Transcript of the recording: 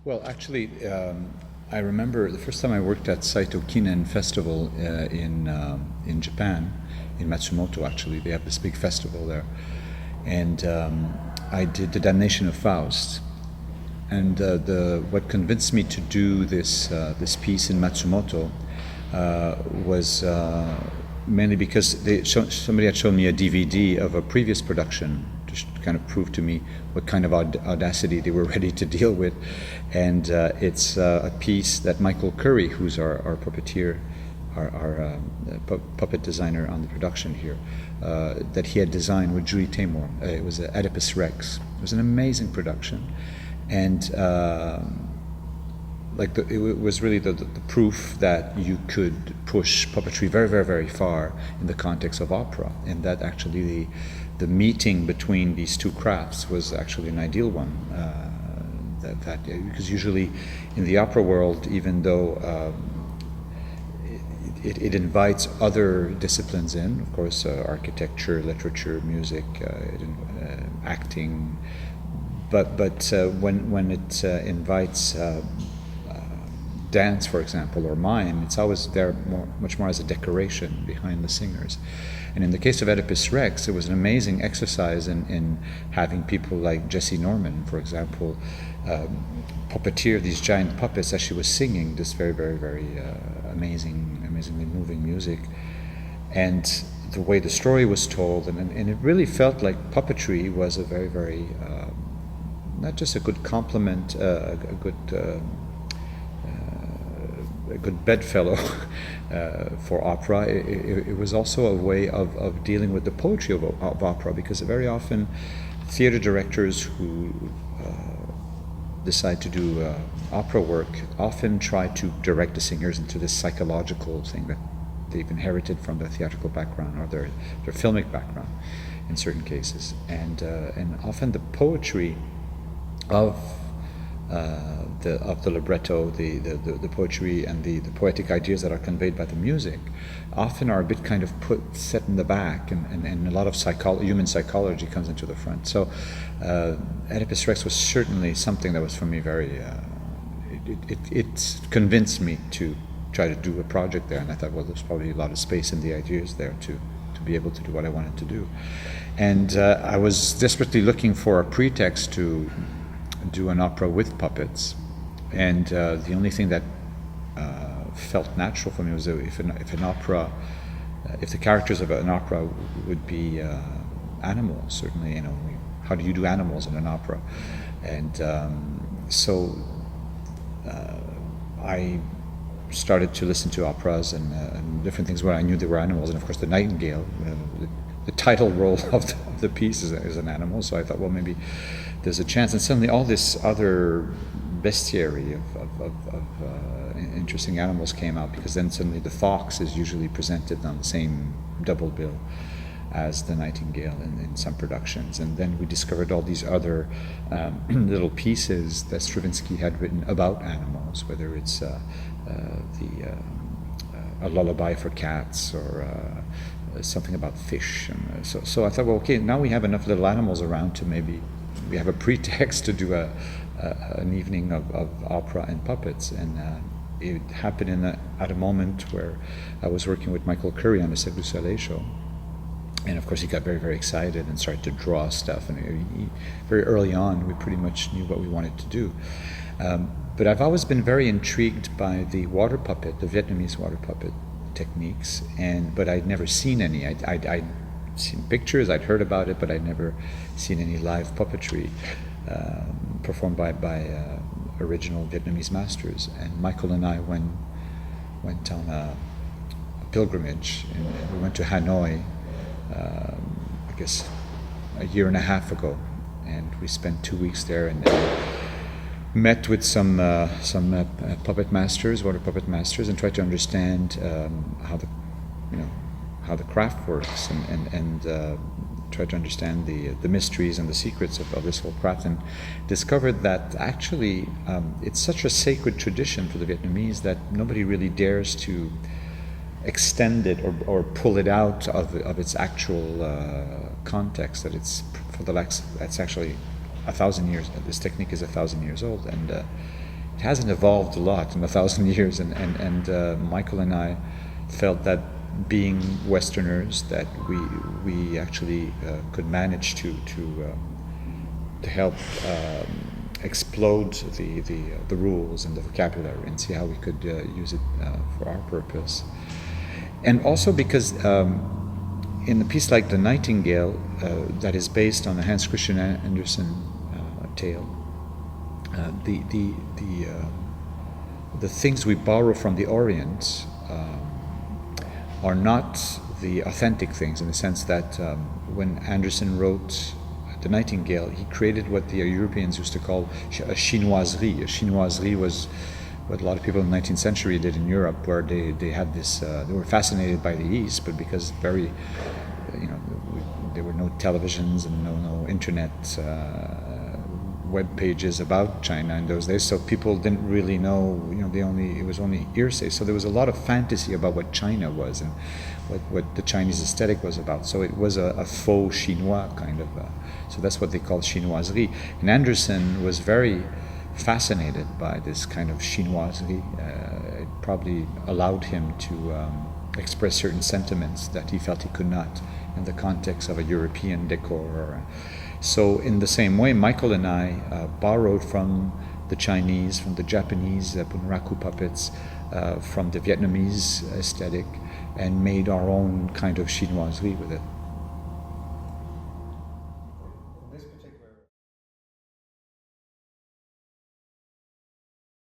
Well, actually, I remember the first time I worked at Saito Kinen Festival in Japan, in Matsumoto. Actually, they have this big festival there, and I did The Damnation of Faust. And what convinced me to do this piece in Matsumoto was mainly because somebody had shown me a DVD of a previous production, just to kind of prove to me what kind of audacity they were ready to deal with. And it's a piece that Michael Curry, who's our puppeteer, our puppet designer on the production here, that he had designed with Julie Taymor. It was Oedipus Rex. It was an amazing production. And it was really the proof that you could push puppetry very, very, very far in the context of opera, and that actually the meeting between these two crafts was actually an ideal one. Because usually in the opera world, even though it invites other disciplines in, of course, architecture, literature, music, acting. But when it invites dance, for example, or mime, it's always there much more as a decoration behind the singers. And in the case of Oedipus Rex, it was an amazing exercise in having people like Jessie Norman, for example, puppeteer these giant puppets as she was singing this very, very, very amazingly moving music. And the way the story was told, and it really felt like puppetry was a very, very not just a good complement, a good bedfellow for opera. It was also a way of dealing with the poetry of opera, because very often theater directors who decide to do opera work often try to direct the singers into this psychological thing that they've inherited from their theatrical background or their filmic background in certain cases. And often the poetry of the libretto, the poetry and the poetic ideas that are conveyed by the music often are a bit kind of set in the back, and a lot of human psychology comes into the front. So Oedipus Rex was certainly something that was for me very, it convinced me to try to do a project there, and I thought, well, there's probably a lot of space in the ideas there to be able to do what I wanted to do. And I was desperately looking for a pretext to do an opera with puppets, and the only thing that felt natural for me was if an opera, if the characters of an opera would be animals. Certainly, how do you do animals in an opera? And so I started to listen to operas and different things where I knew there were animals, and of course the Nightingale, the title role of the piece is an animal. So I thought, well, maybe there's a chance. And suddenly all this other bestiary of interesting animals came out, because then suddenly the fox is usually presented on the same double bill as the Nightingale in some productions. And then we discovered all these other little pieces that Stravinsky had written about animals, whether it's a lullaby for cats or something about fish. And so I thought, well, okay, now we have enough little animals around to maybe we have a pretext to do an evening of opera and puppets. And it happened at a moment where I was working with Michael Curry on the Cirque du Soleil show. And of course he got very, very excited and started to draw stuff. And very early on, we pretty much knew what we wanted to do. But I've always been very intrigued by the water puppet, the Vietnamese water puppet techniques, but I'd never seen any. I'd seen pictures, I'd heard about it, but I'd never seen any live puppetry performed by original Vietnamese masters. And Michael and I went on a pilgrimage, and we went to Hanoi, I guess a year and a half ago, and we spent 2 weeks there and met with some puppet masters, water puppet masters, and tried to understand how the craft works, and try to understand the mysteries and the secrets of this whole craft, and discovered that actually it's such a sacred tradition for the Vietnamese that nobody really dares to extend it or pull it out of its actual context. That it's actually 1,000 years. This technique is 1,000 years old, and it hasn't evolved a lot in 1,000 years, and Michael and I felt that being Westerners, that we actually could manage to help explode the rules and the vocabulary and see how we could use it for our purpose. And also because in a piece like The Nightingale, that is based on a Hans Christian Andersen tale, the things we borrow from the Orient are not the authentic things, in the sense that when Andersen wrote The Nightingale, he created what the Europeans used to call a chinoiserie. A chinoiserie was what a lot of people in the 19th century did in Europe, where they had this, they were fascinated by the East, but because there were no televisions and no internet web pages about China in those days, so people didn't really know, it was only hearsay. So there was a lot of fantasy about what China was and what the Chinese aesthetic was about. So it was a faux chinois kind of, so that's what they called chinoiserie. And Andersen was very fascinated by this kind of chinoiserie. It probably allowed him to express certain sentiments that he felt he could not in the context of a European decor. So in the same way, Michael and I borrowed from the Chinese, from the Japanese bunraku puppets, from the Vietnamese aesthetic, and made our own kind of chinoiserie with it.